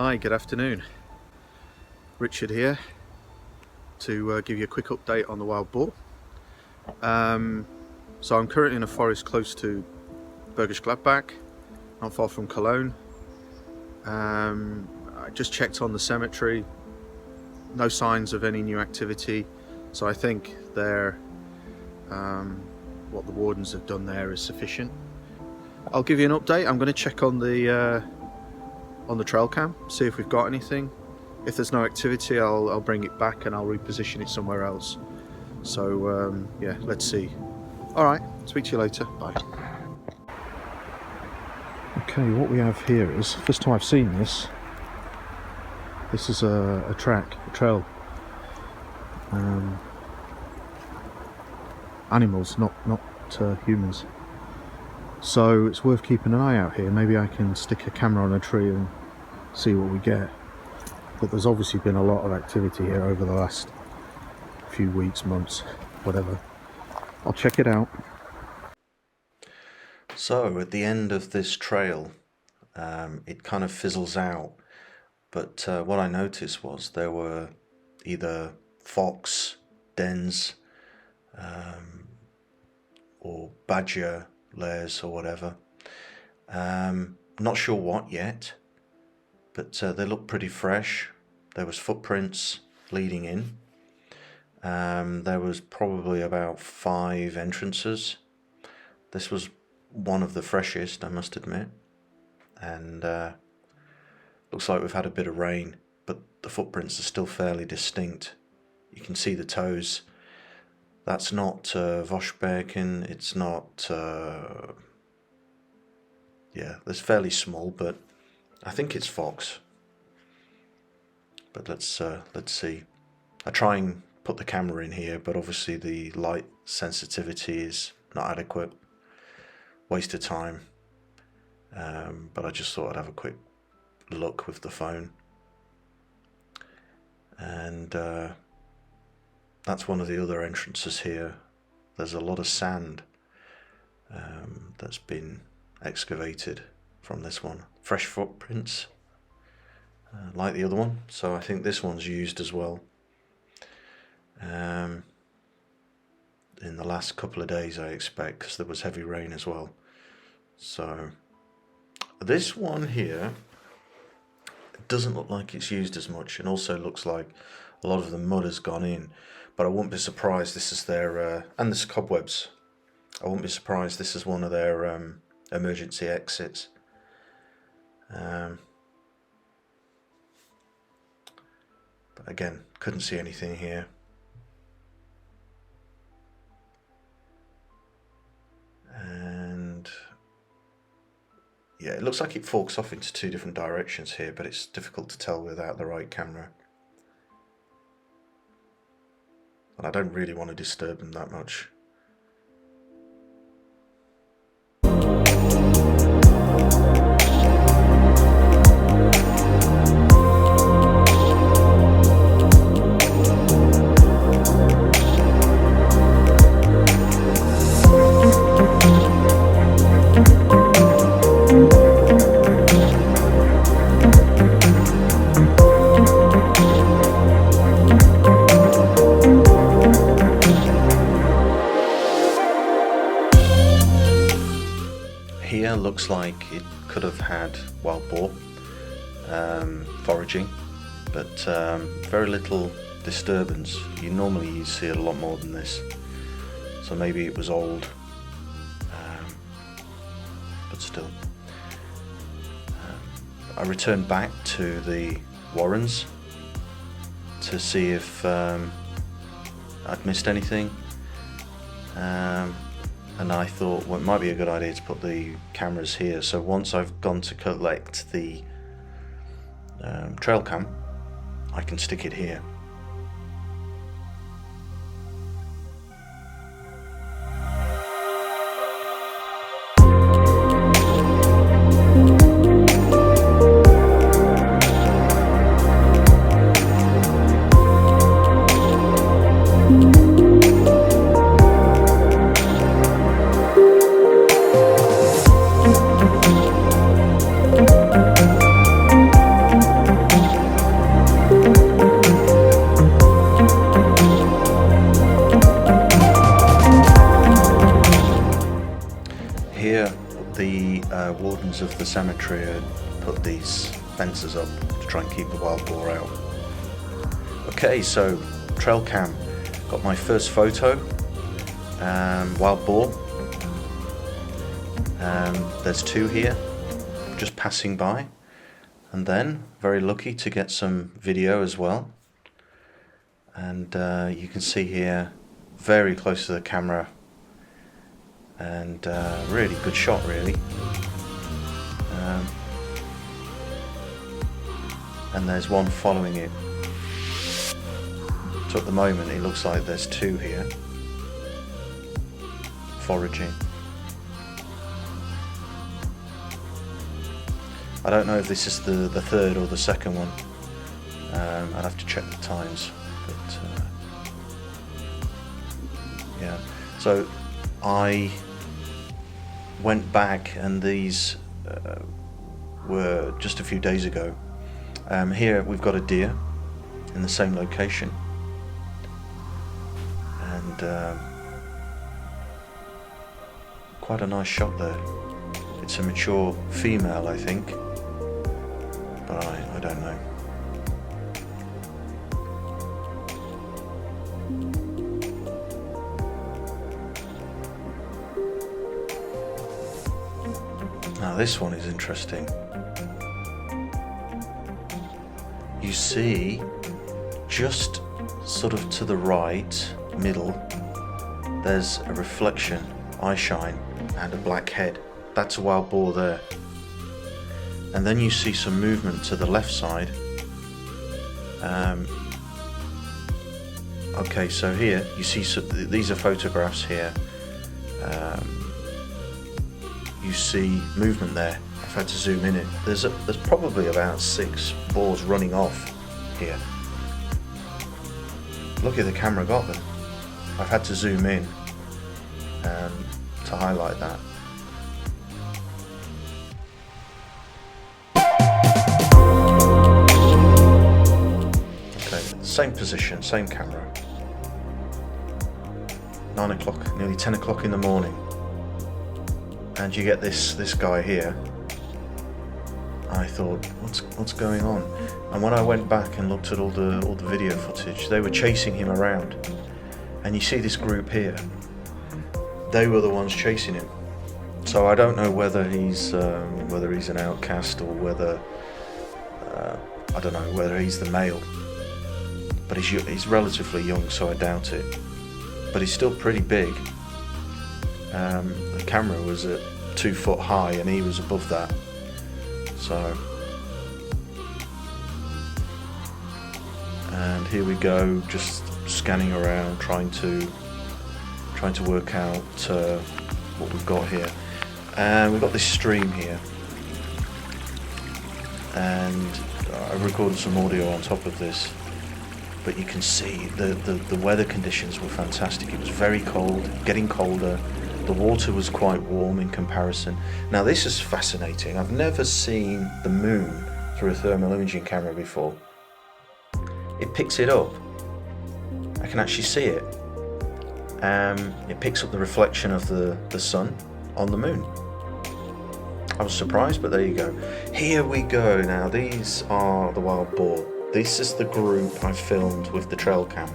Hi, good afternoon. Richard here to give you a quick update on the wild boar. So I'm currently in a forest close to Bergisch, Gladbach, not far from Cologne. I just checked on the cemetery, no signs of any new activity, so I think what the wardens have done there is sufficient. I'll give you an update. I'm going to check on the trail cam, see if we've got anything. If there's no activity, I'll bring it back and I'll reposition it somewhere else. So yeah, let's see. Alright, speak to you later. Bye. Okay, what we have here is, first time I've seen this. This is a trail. Animals, not humans. So it's worth keeping an eye out here. Maybe I can stick a camera on a tree and see what we get. But there's obviously been a lot of activity here over the last few weeks, months, whatever. I'll check it out. So at the end of this trail, it kind of fizzles out. But what I noticed was there were either fox dens or badger lairs or whatever. Not sure what yet, but they look pretty fresh. There was footprints leading in. There was probably about 5 entrances. This was one of the freshest, I must admit. And looks like we've had a bit of rain, but the footprints are still fairly distinct. You can see the toes. That's not Voschbergen, it's not, yeah, it's fairly small, but I think it's fox. But let's see. I try and put the camera in here, but obviously the light sensitivity is not adequate. Waste of time. But I just thought I'd have a quick look with the phone. And that's one of the other entrances here. There's a lot of sand that's been excavated from this one. Fresh footprints, like the other one. So I think this one's used as well. In the last couple of days, I expect, because there was heavy rain as well. So this one here doesn't look like it's used as much, and also looks like a lot of the mud has gone in. But I wouldn't be surprised this is their, and there's cobwebs. I wouldn't be surprised this is one of their emergency exits. But again, couldn't see anything here. And yeah, it looks like it forks off into 2 different directions here, but it's difficult to tell without the right camera. And I don't really want to disturb them that much. Here looks like it could have had wild boar foraging, but very little disturbance. You normally see a lot more than this, so maybe it was old, but still. I returned back to the warrens to see if I'd missed anything. And I thought, well, it might be a good idea to put the cameras here. So once I've gone to collect the trail cam, I can stick it here. wardens of the cemetery had put these fences up to try and keep the wild boar out. Okay, so trail cam, got my first photo, wild boar. There's two here, just passing by, and then very lucky to get some video as well. And you can see here, very close to the camera, and really good shot, really. And there's one following it. So at the moment it looks like there's two here foraging. I don't know if this is the third or the second one. I'd have to check the times, but yeah. So I went back, and these were just a few days ago. Here we've got a deer in the same location, and quite a nice shot there. It's a mature female, I think, but I don't know. Now this one is interesting. You see, just sort of to the right, middle, there's a reflection, eye shine, and a black head. That's a wild boar there. And then you see some movement to the left side. Okay, so here you see these are photographs here. You see movement there. I've had to zoom in it. There's probably about 6 boars running off here. Look at the camera got them. I've had to zoom in to highlight that. Okay, same position, same camera. 9 o'clock, nearly 10 o'clock in the morning. And you get this guy here. I thought, what's going on? And when I went back and looked at all the video footage, they were chasing him around. And you see this group here. They were the ones chasing him. So I don't know whether he's an outcast, or whether I don't know whether he's the male. But he's relatively young, so I doubt it. But he's still pretty big. The camera was at 2 foot high, and he was above that. So, and here we go, just scanning around, trying to work out what we've got here. And we've got this stream here, and I recorded some audio on top of this. But you can see the weather conditions were fantastic. It was very cold, getting colder. The water was quite warm in comparison. Now this is fascinating. I've never seen the moon through a thermal imaging camera before. It picks it up. I can actually see it. It picks up the reflection of the sun on the moon. I was surprised, but there you go. Here we go now. These are the wild boar. This is the group I filmed with the trail cam.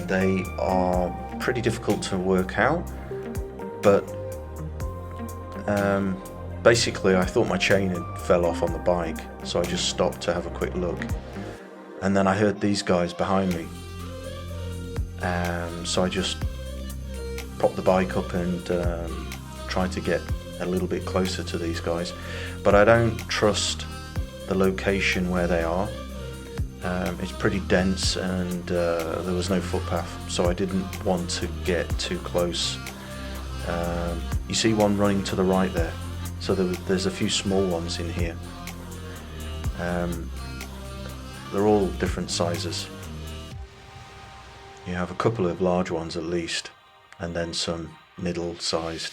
They are pretty difficult to work out, but basically I thought my chain had fell off on the bike, so I just stopped to have a quick look, and then I heard these guys behind me, so I just popped the bike up and tried to get a little bit closer to these guys, but I don't trust the location where they are. It's pretty dense, and there was no footpath, so I didn't want to get too close. You see one running to the right there, so there's a few small ones in here. They're all different sizes. You have a couple of large ones at least, and then some middle-sized.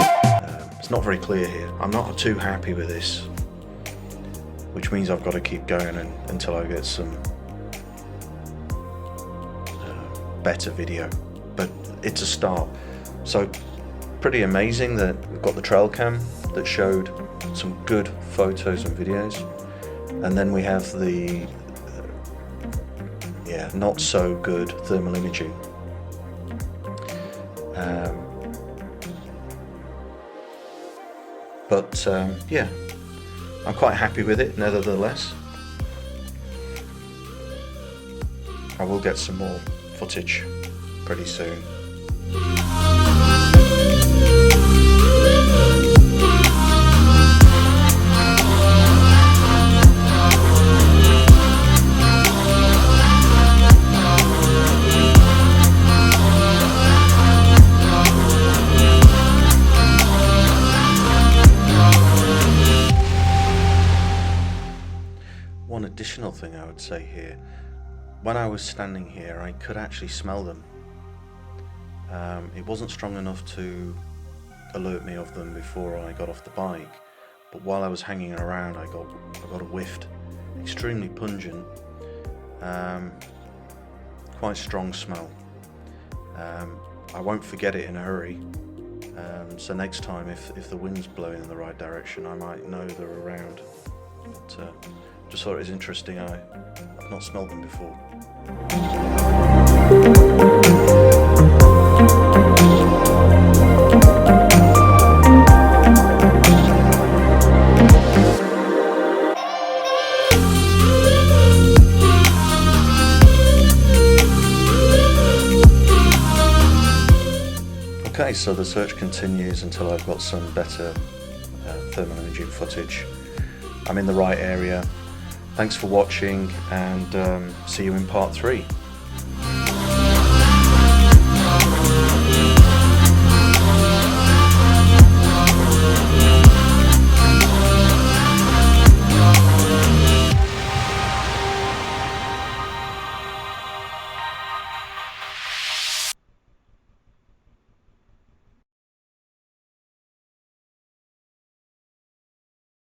It's not very clear here. I'm not too happy with this, which means I've got to keep going until I get some better video, but it's a start. So pretty amazing that we've got the trail cam that showed some good photos and videos, and then we have the not so good thermal imaging. But yeah, I'm quite happy with it nevertheless. I will get some more footage pretty soon. One additional thing I would say here, when I was standing here I could actually smell them. It wasn't strong enough to alert me of them before I got off the bike, but while I was hanging around I got a whiffed, extremely pungent, quite strong smell. I won't forget it in a hurry, so next time if the wind's blowing in the right direction I might know they're around. But, just thought it was interesting, I've not smelled them before. Okay, so the search continues until I've got some better thermal imaging footage. I'm in the right area. Thanks for watching, and see you in part 3.